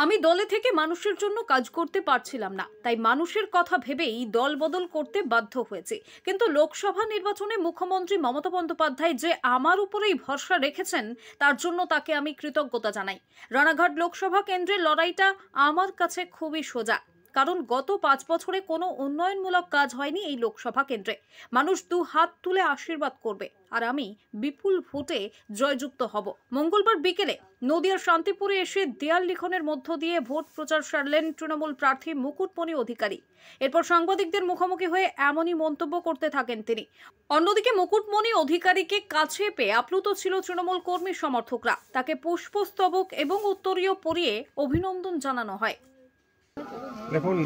আমি দলে থেকে মানুষের জন্য কাজ করতে পারছিলাম না, তাই মানুষের কথা ভেবেই দল বদল করতে বাধ্য হয়েছি। কিন্তু লোকসভা নির্বাচনে মুখ্যমন্ত্রী মমতা বন্দ্যোপাধ্যায় যে আমার উপরেই ভরসা রেখেছেন, তার জন্য তাকে আমি কৃতজ্ঞতা জানাই। রানাঘাট লোকসভা কেন্দ্রের লড়াইটা আমার কাছে খুবই সোজা, কারণ গত 5 বছরে কোনো উন্নয়নমূলক কাজ হয়নি এই লোকসভা কেন্দ্রে। মানুষ দু হাত তুলে আশীর্বাদ করবে, আর আমি বিপুল ভোটে জয়যুক্ত হব। মঙ্গলবার বিকেলে নদিয়ার শান্তিপুরে এসে দেয়াল লিখনের মধ্য দিয়ে ভোট প্রচার সারলেন তৃণমূল প্রার্থী মুকুটমণি অধিকারী। এরপর সাংবাদিকদের মুখোমুখি হয়ে এমনই মন্তব্য করতে থাকেন তিনি। অন্যদিকে মুকুটমণি অধিকারীকে কাছে পেয়ে আপ্লুত ছিল তৃণমূল কর্মী সমর্থকরা। তাকে পুষ্পস্তবক এবং উত্তরীয় পরিয়ে অভিনন্দন জানানো হয়। দেখুন,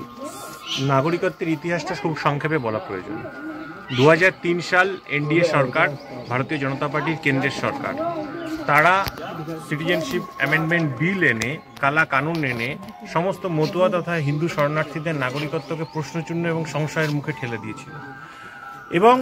নাগরিকত্বের ইতিহাসটা খুব সংক্ষেপে বলা প্রয়োজন। 2003 সাল এনডিএ সরকার, ভারতীয় জনতা পার্টির কেন্দ্রের সরকার, তারা সিটিজেনশিপ অ্যামেন্ডমেন্ট বিল এনে, কালা কানুন এনে সমস্ত মতুয়া তথা হিন্দু শরণার্থীদের নাগরিকত্বকে প্রশ্নচিহ্ন এবং সংশয়ের মুখে ঠেলে দিয়েছিল। এবং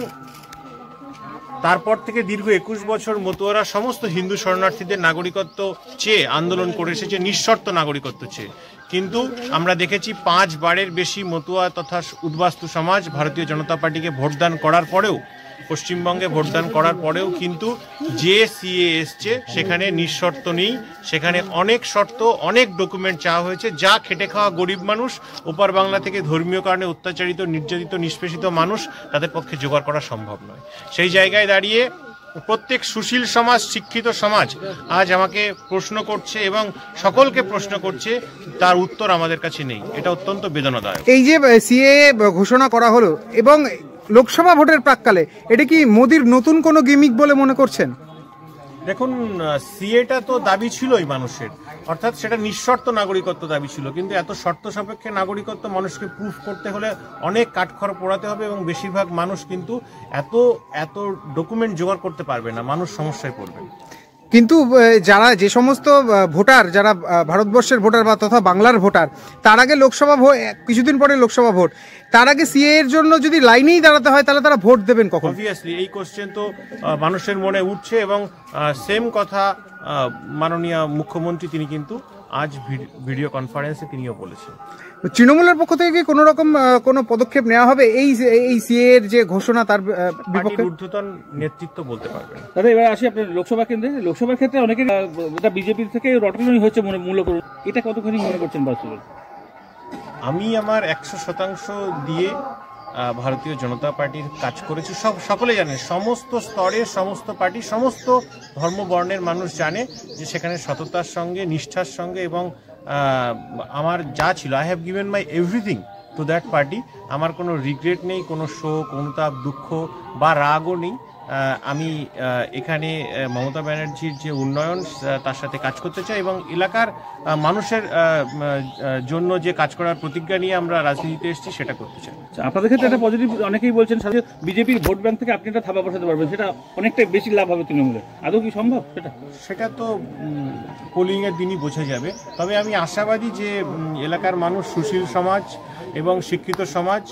তারপর থেকে দীর্ঘ 21 বছর মতুয়ারা সমস্ত হিন্দু শরণার্থীদের নাগরিকত্ব চেয়ে আন্দোলন করে এসেছে, নিঃশর্ত নাগরিকত্ব চেয়ে। কিন্তু আমরা দেখেছি 5 বারের বেশি মতুয়া তথা উদ্বাস্তু সমাজ ভারতীয় জনতা পার্টিকে ভোটদান করার পরেও, পশ্চিমবঙ্গে ভোটদান করার পরেও কিন্তু যে সিএ এসছে সেখানে নিঃশর্ত নেই। সেখানে অনেক শর্ত, অনেক ডকুমেন্ট চাওয়া হয়েছে, যা খেটে খাওয়া গরিব মানুষ, ওপার বাংলা থেকে ধর্মীয় কারণে অত্যাচারিত, নির্যাতিত, নিষ্পেষিত মানুষ, তাদের পক্ষে জোগাড় করা সম্ভব নয়। সেই জায়গায় দাঁড়িয়ে প্রত্যেক সুশীল সমাজ, শিক্ষিত সমাজ আজ আমাকে প্রশ্ন করছে এবং সকলকে প্রশ্ন করছে, তার উত্তর আমাদের কাছে নেই। এটা অত্যন্ত বেদনাদায়ক। এই যে সিএ ঘোষণা করা হলো এবং লোকসভা ভোটের প্রাক্কালে, এটা কি মোদির নতুন কোনো গিমিক বলে মনে করছেন? দেখুন, সিএটা তো দাবি ছিলই মানুষের, অর্থাৎ সেটা নিঃশর্ত নাগরিকত্ব দাবি ছিল। কিন্তু এত শর্ত সাপেক্ষে নাগরিকত্ব মানুষকে প্রুফ করতে হলে অনেক কাঠখড় পোড়াতে হবে এবং বেশিরভাগ মানুষ কিন্তু এত ডকুমেন্ট জোগাড় করতে পারবে না, মানুষ সমস্যায় পড়বে। কিন্তু যারা যে সমস্ত ভোটার, যারা ভারতবর্ষের ভোটার বা তথা বাংলার ভোটার, তার আগে লোকসভা ভোট, কিছুদিন পরে লোকসভা ভোট, তার আগে সিএ এর জন্য যদি লাইনেই দাঁড়াতে হয়, তাহলে তারা ভোট দেবেন কখন? অবভিয়াসলি এই কোশ্চেন তো মানুষের মনে উঠছে এবং সেম কথা মাননীয় মুখ্যমন্ত্রী তিনি কিন্তু আজ ভিডিও কনফারেন্সে তিনিও বলেছেন। তৃণমূলের পক্ষ থেকে কি কোনো রকম কোনো পদক্ষেপ নেওয়া হবে এই সিএ এর যে ঘোষণা, তার বিপক্ষে? ঊর্ধ্বতন নেতৃত্ব বলতে পারবেন। দাদা, এবার আসি আপনার লোকসভা কেন্দ্রে। লোকসভার ক্ষেত্রে অনেকের বিজেপি থেকে রটানি হচ্ছে মূলত, এটা কতখানি মনে করছেন বাস্তবে? আমি আমার 100% দিয়ে ভারতীয় জনতা পার্টির কাজ করেছি। সকলে জানে, সমস্ত স্তরের সমস্ত পার্টি, সমস্ত ধর্ম বর্ণের মানুষ জানে যে সেখানে সততার সঙ্গে, নিষ্ঠার সঙ্গে এবং আমার যা ছিল, I have given my everything to that party. আমার কোনো রিগ্রেট নেই, কোনো শোক, অনুতাপ, দুঃখ বা রাগও নেই। আমি এখানে মমতা ব্যানার্জির যে উন্নয়ন, তার সাথে কাজ করতে চাই এবং এলাকার মানুষের জন্য যে কাজ করার প্রতিজ্ঞা নিয়ে আমরা রাজনীতিতে এসেছি, সেটা করতে চাই। আপনাদের ক্ষেত্রে একটা পজিটিভ, অনেকেই বলছেন বিজেপির ভোট ব্যাংক থেকে আপনি একটা থাবা বসাতে পারবেন, সেটা অনেকটাই বেশি লাভ হবে তৃণমূলের। আদৌ কি সম্ভব সেটা তো পোলিংয়ের দিনই বোঝা যাবে। তবে আমি আশাবাদী যে এলাকার মানুষ, সুশীল সমাজ এবং শিক্ষিত সমাজ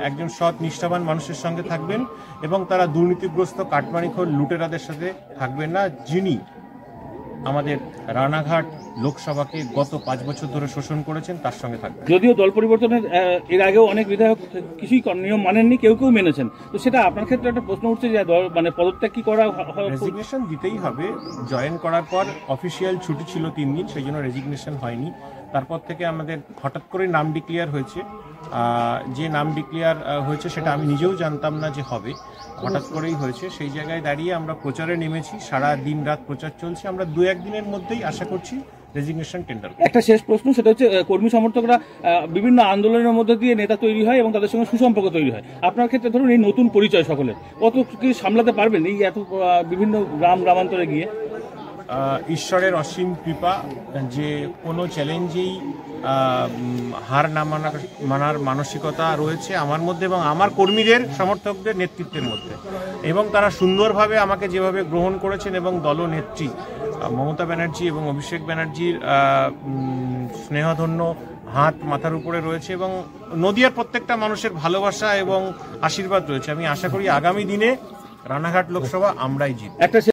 একজন সৎ নিষ্ঠাবান মানুষের সঙ্গে থাকবেন এবং তারা দুর্নীতিগ্রস্ত কাটমানিখোর লুটেরাদের সাথে থাকবেন না, যিনি আমাদের রানাঘাট লোকসভাকে গত 5 বছর ধরে শোষণ করেছেন, তার সঙ্গে থাকবেন। যদিও দল পরিবর্তনের এর আগেও অনেক বিধায়ক কিছুই নিয়ম মানেননি, কেউ মেনেছেন, তো সেটা আপনার ক্ষেত্রে একটা প্রশ্ন উঠছে যে দল পদত্যাগ কি করা? রেজিগনেশন দিতেই হবে। জয়েন করার পর অফিসিয়াল ছুটি ছিল 3 দিন, সেই জন্য রেজিগনেশন হয়নি। তারপর থেকে আমাদের হঠাৎ করে নাম ডিক্লেয়ার হয়েছে। যে নাম ডিক্লেয়ার হয়েছে সেটা আমি নিজেও জানতাম না যে হবে, হঠাৎ করেই হয়েছে। সেই জায়গায় দাঁড়িয়ে আমরা প্রচারে নেমেছি, সারা দিন রাত প্রচার চলছে। আমরা 2-1 দিনের মধ্যেই আশা করছি রেজিগনেশন টেন্ডার। একটা শেষ প্রশ্ন, সেটা হচ্ছে কর্মী সমর্থকরা বিভিন্ন আন্দোলনের মধ্যে দিয়ে নেতা তৈরি হয় এবং তাদের সঙ্গে সুসম্পর্ক তৈরি হয়। আপনার ক্ষেত্রে ধরুন এই নতুন পরিচয় সকলের, কত কি সামলাতে পারবেন এই এত বিভিন্ন গ্রামান্তরে গিয়ে? ঈশ্বরের অসীম কৃপা যে কোনো চ্যালেঞ্জেই হার না মানার মানসিকতা রয়েছে আমার মধ্যে এবং আমার কর্মীদের, সমর্থকদের নেতৃত্বের মধ্যে, এবং তারা সুন্দরভাবে আমাকে যেভাবে গ্রহণ করেছেন এবং দলনেত্রী মমতা ব্যানার্জি এবং অভিষেক ব্যানার্জির স্নেহধন্য হাত মাথার উপরে রয়েছে এবং নদিয়ার প্রত্যেকটা মানুষের ভালোবাসা এবং আশীর্বাদ রয়েছে। আমি আশা করি আগামী দিনে রানাঘাট লোকসভা আমরাই জিতব।